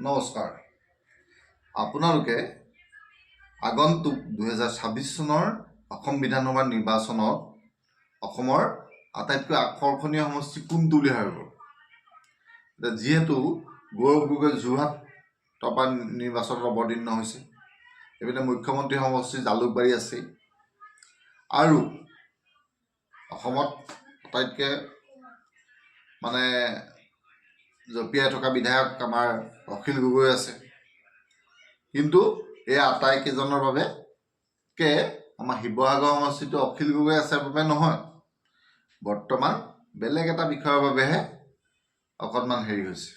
নমস্কাৰ। আপোনালোকে আগন্তুক 2026 চনৰ অসম বিধানসভা নিৰ্বাচনত অসমৰ আটাইতকৈ আকৰ্ষণীয় সমষ্টি কোনটো বুলি ভাবিব? যিহেতু গৌৰৱ গগৈ যোৰহাটৰ পৰা নিৰ্বাচনত অৱতীৰ্ণ হৈছে, এইপিনে মুখ্যমন্ত্ৰী সমষ্টি জালুকবাৰী আছে, আৰু অসমত আটাইতকৈ জপিয়াই থকা বিধায়ক আমাৰ অখিল গগৈ আছে। কিন্তু এই আটাইকেইজনৰ বাবে আমাৰ শিৱসাগৰ সমষ্টিটো অখিল গগৈ আছে বাবে নহয়, বৰ্তমান বেলেগ এটা বিষয়ৰ বাবেহে অকণমান হৈছে।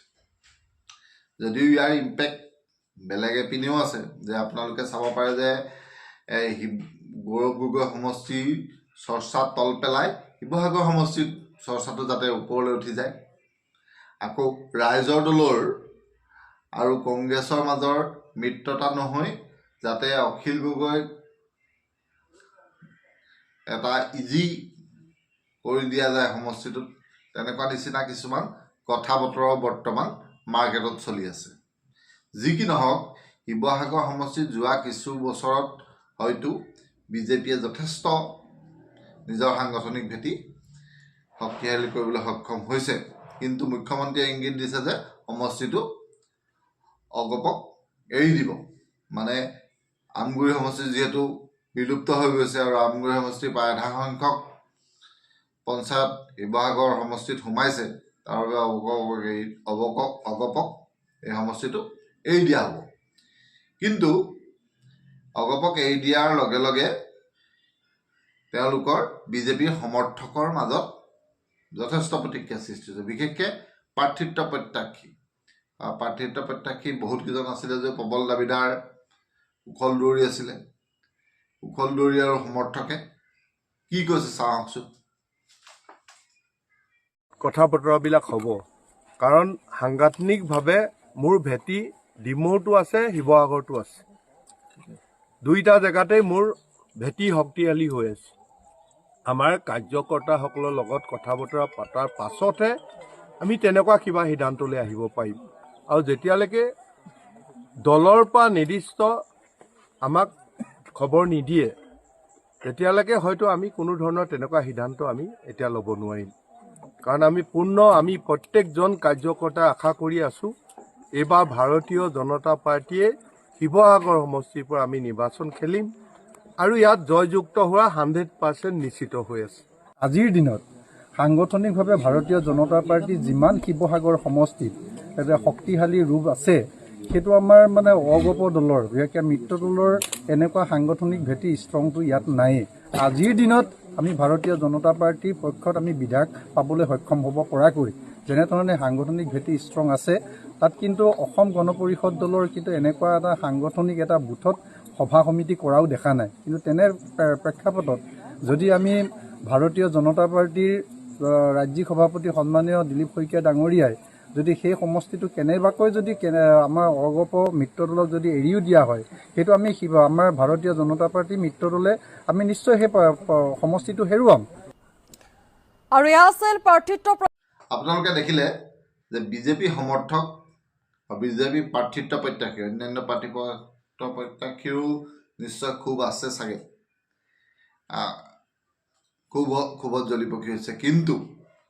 যদিও ইয়াৰ ইম্পেক্ট বেলেগ এপিনেও আছে, যে আপোনালোকে চাব পাৰে যে গৌৰৱ গগৈ সমষ্টিৰ চৰ্চা তল পেলাই শিৱসাগৰ সমষ্টিৰ চৰ্চাটো যাতে ওপৰলৈ উঠি যায়। আকৌ ৰাইজৰ দলৰ আৰু কংগ্ৰেছৰ মাজৰ মিত্ৰতা নহয়, যাতে অখিল গগৈক এটা ইজি কৰি দিয়া যায় সমষ্টিটোত, তেনেকুৱা নিচিনা কিছুমান কথা বতৰাও বৰ্তমান মাৰ্কেটত চলি আছে। যি কি নহওক, শিৱসাগৰ সমষ্টিত যোৱা কিছু বছৰত হয়তো বিজেপিয়ে যথেষ্ট নিজৰ সাংগঠনিক ভেটি শক্তিশালী কৰিবলৈ সক্ষম হৈছে। কিন্তু মুখ্যমন্ত্ৰীয়ে ইংগিত দিছে যে সমষ্টিটো অগপক এৰি দিব। আমগুৰি সমষ্টি যিহেতু বিলুপ্ত হৈ গৈছে, আৰু আমগুৰি সমষ্টিৰ প্ৰায় আধা সংখ্যক পঞ্চায়ত শিৱসাগৰ সমষ্টিত সোমাইছে, তাৰ বাবে অগপক এই সমষ্টিটো এৰি দিয়া হ'ব। কিন্তু অগপক এৰি দিয়াৰ লগে লগে তেওঁলোকৰ বিজেপিৰ সমৰ্থকৰ মাজত যথেষ্ট প্ৰতিক্ৰিয়া সৃষ্টি হৈছে। বিশেষকৈ প্ৰাৰ্থিত্ব প্ৰত্যাশী বহুতকেইজন আছিলে, যে প্ৰবল দাবীদাৰ কুশল দুৱৰী আছিলে। কুশল দুৱৰী আৰু সমৰ্থকে কি কৈছে চাওকচোন। কথা বতৰাবিলাক হ'ব, কাৰণ সাংগঠনিকভাৱে মোৰ ভেটি ডিমৌতো আছে, শিৱসাগৰতো আছে। দুইটা জেগাতেই মোৰ ভেটি শক্তিশালী হৈ আছে। আমাৰ কাৰ্যকৰ্তাসকলৰ লগত কথা বতৰা পতাৰ পাছতহে আমি তেনেকুৱা কিবা সিদ্ধান্তলৈ আহিব পাৰিম। আৰু যেতিয়ালৈকে দলৰ পৰা নিৰ্দিষ্ট আমাক খবৰ নিদিয়ে, তেতিয়ালৈকে হয়তো আমি কোনো ধৰণৰ তেনেকুৱা সিদ্ধান্ত আমি এতিয়া ল'ব নোৱাৰিম। কাৰণ আমি প্ৰত্যেকজন কাৰ্যকৰ্তাই আশা কৰি আছোঁ, এইবাৰ ভাৰতীয় জনতা পাৰ্টীয়ে শিৱসাগৰ সমষ্টিৰ পৰা আমি নিৰ্বাচন খেলিম, আৰু ইয়াত জয়যুক্ত হোৱা 100% নিশ্চিত হৈ আছে। আজিৰ দিনত সাংগঠনিকভাৱে ভাৰতীয় জনতা পাৰ্টি যিমান শিৱসাগৰ সমষ্টিত এটা শক্তিশালী ৰূপ আছে, সেইটো আমাৰ অগপ দলৰ, বিশেষকৈ মিত্ৰ দলৰ এনেকুৱা সাংগঠনিক ভেটি ষ্ট্ৰংটো ইয়াত নায়েই। আজিৰ দিনত আমি ভাৰতীয় জনতা পাৰ্টীৰ পক্ষত আমি বিধায়ক পাবলৈ সক্ষম হ'ব পৰাকৈ যেনেধৰণে সাংগঠনিক ভেটি ষ্ট্ৰং আছে, তাত কিন্তু অসম গণ পৰিষদ দলৰ কিন্তু এনেকুৱা এটা সাংগঠনিক এটা বুথত সভা সমিতি কৰাও দেখা নাই। কিন্তু তেনে প্ৰেক্ষাপটত যদি আমি ভাৰতীয় জনতা পাৰ্টীৰ ৰাজ্যিক সভাপতি সন্মানীয় দিলীপ শইকীয়া ডাঙৰীয়াই যদি সেই সমষ্টিটো কেনেবাকৈ যদি আমাৰ অগপ মিত্ৰ দলক যদি এৰিও দিয়া হয়, সেইটো আমি আমাৰ ভাৰতীয় জনতা পাৰ্টীৰ মিত্ৰ দলে আমি নিশ্চয় সেই সমষ্টিটো হেৰুৱাম। আৰু এয়া আছিল প্ৰাৰ্থিত্ব। আপোনালোকে দেখিলে যে বিজেপি সমৰ্থক বিজেপি প্ৰাৰ্থিত্ব প্ৰত্যাশী, অন্যান্য প্ৰাৰ্থিত্ব প্ৰত্যাশীৰো নিশ্চয় ক্ষোভ আছে চাগে, ক্ষোভত জ্বলিপকি হৈছে। কিন্তু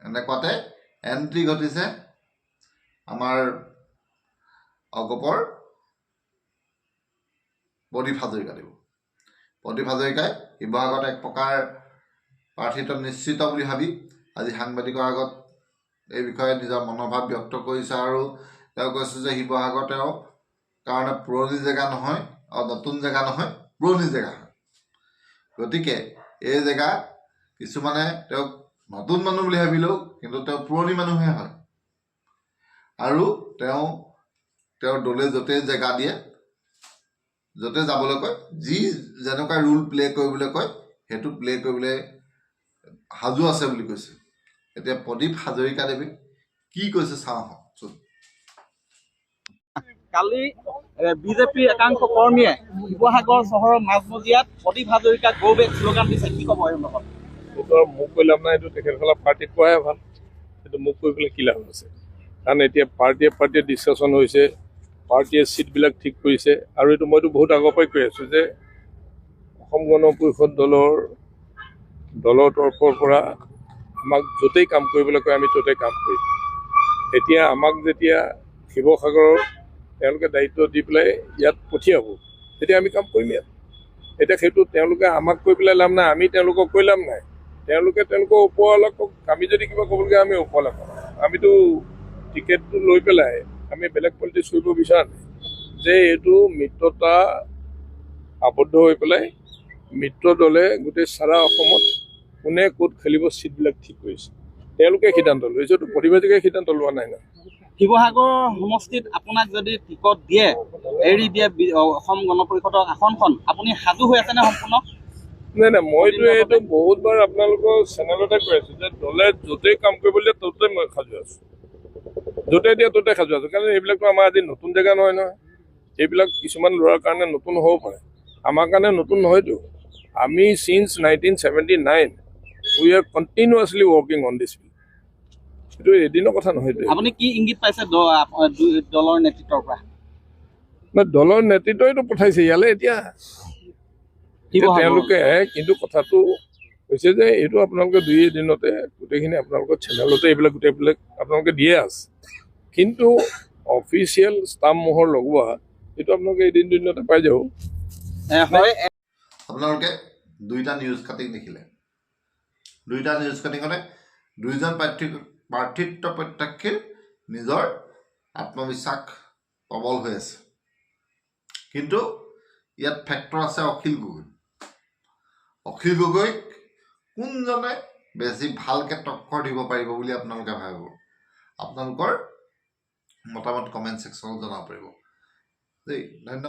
এনেকুৱাতে এণ্ট্ৰি ঘটিছে আমাৰ অগপৰ প্ৰদীপ হাজৰিকাদেৱ। প্ৰদীপ হাজৰিকাই শিৱসাগৰত এক প্ৰকাৰ প্ৰাৰ্থিত্ব নিশ্চিত বুলি ভাবি আজি সাংবাদিকৰ আগত এই বিষয়ে নিজৰ মনোভাৱ ব্যক্ত কৰিছে, আৰু তেওঁ কৈছে যে শিৱসাগৰ তেওঁৰ কাৰণে পুৰণি জেগা নহয়, নতুন জেগা নহয়, পুৰণি জেগা হয়। গতিকে এই জেগা কিছুমানে তেওঁক নতুন মানুহ বুলি ভাবিলেও কিন্তু তেওঁ পুৰণি মানুহে হয়, আৰু তেওঁৰ দলে য'তে জেগা দিয়ে, য'তে যাবলৈ কয়, যি যেনেকুৱা ৰুল প্লে কৰিবলৈ কয় সেইটো প্লে কৰিবলৈ সাজু আছে বুলি কৈছে। এতিয়া প্ৰদীপ হাজৰিকাদেৱে কি কৈছে চাওঁচোন। কালি বিজেপিৰ একাংশ কৰ্মীয়ে শিৱসাগৰ চহৰৰ মাজমজিয়াত প্ৰদীপ হাজৰিকাক গো বেক শ্লোগান দিছে, কি ক'ব এই লগত? এইটো আৰু মোক কৈ লাভ নাই, এইটো তেখেতসকলক পাৰ্টিত কোৱাহে ভাল। সেইটো মোক কৈ পেলাই কি লাভ আছে? কাৰণ এতিয়া পাৰ্টিয়ে ডিছকাশ্যন হৈছে, পাৰ্টীয়ে ছিটবিলাক ঠিক কৰিছে আৰু এইটো মইতো বহুত আগৰ পৰাই কৈ আছোঁ যে অসম গণ পৰিষদ দলৰ তৰফৰ পৰা আমাক য'তেই কাম কৰিবলৈ কয় আমি ত'তেই কাম কৰিম। এতিয়া আমাক যেতিয়া শিৱসাগৰৰ তেওঁলোকে দায়িত্ব দি পেলাই ইয়াত পঠিয়াব তেতিয়া আমি কাম কৰিম ইয়াত। এতিয়া সেইটো তেওঁলোকে আমাক কৈ পেলাই লাভ নাই, আমি তেওঁলোকক কৈ লাভ নাই। তেওঁলোকে তেওঁলোকৰ ওপৰৱালাক আমি যদি কিবা ক'বলগীয়া আমি ওপৰৱালা কওঁ। আমিতো টিকেটটো লৈ পেলাই আমি বেলেগ পলিটিক্স কৰিব বিচৰা নাই যে এইটো মিত্ৰতা আবদ্ধ হৈ পেলাই মিত্ৰ দলে গোটেই চাৰা অসমত কোনে ক'ত খেলিব ছিটবিলাক ঠিক কৰিছে। তেওঁলোকে সিদ্ধান্ত লৈছে, এইটো প্ৰতিবাদীকে সিদ্ধান্ত লোৱা নাই ন। শিৱসাগৰ সমষ্টিত আপোনাক যদি টিকট দিয়ে, এৰি দিয়ে অসম গণ পৰিষদৰ আসনখন, আপুনি সাজু হৈ আছেনে সম্পূৰ্ণ? নাই নাই, মইতো এইটো বহুতবাৰ আপোনালোকৰ চেনেলতে কৈ আছোঁ যে দলে য'তেই কাম কৰিবলৈ ত'তে মই সাজু আছোঁ, য'তে দিয়ে ত'তে সাজু আছোঁ। কাৰণ এইবিলাকতো আমাৰ আজি নতুন জেগা নহয় নহয়, এইবিলাক কিছুমান ল'ৰাৰ কাৰণে নতুন হ'ব পাৰে, আমাৰ কাৰণে নতুন নহয়তো। আমি since 1979 we are continuously working on this bill. এইটো এদিনৰ কথা নহয়তো। আপুনি কি ইংগিত পাইছে দলৰ নেতৃত্বৰ পৰা? দলৰ নেতৃত্বইতো পঠাইছে ইয়ালৈ এতিয়া তেওঁলোকে, কিন্তু কথাটো হৈছে যে এইটো আপোনালোকে 2 এদিনতে গোটেইখিনি আপোনালোকৰ চেনেলতে এইবিলাক গোটেইবিলাক আপোনালোকে দিয়ে আছে, কিন্তু অফিচিয়েল ষ্টাম্প মোহৰ লগোৱা এইটো আপোনালোকে এদিন 2 দিনতে পাই যাব। আপোনালোকে 2টা নিউজ কাটিং দেখিলে। 2টা নিউজ কাটিঙতে 2জন প্ৰাৰ্থিত্ব প্ৰত্যাশীৰ নিজৰ আত্মবিশ্বাস প্ৰবল হৈ আছে, কিন্তু ইয়াত ফেক্টৰ আছে অখিল গগৈ। অখিল গগৈক কোনজনে বেছি ভালকৈ টক্কৰ দিব পাৰিব বুলি আপোনালোকে ভাবিব? আপোনালোকৰ মতামত কমেণ্ট ছেকশ্যনত জনাব পাৰিব দেই। ধন্যবাদ।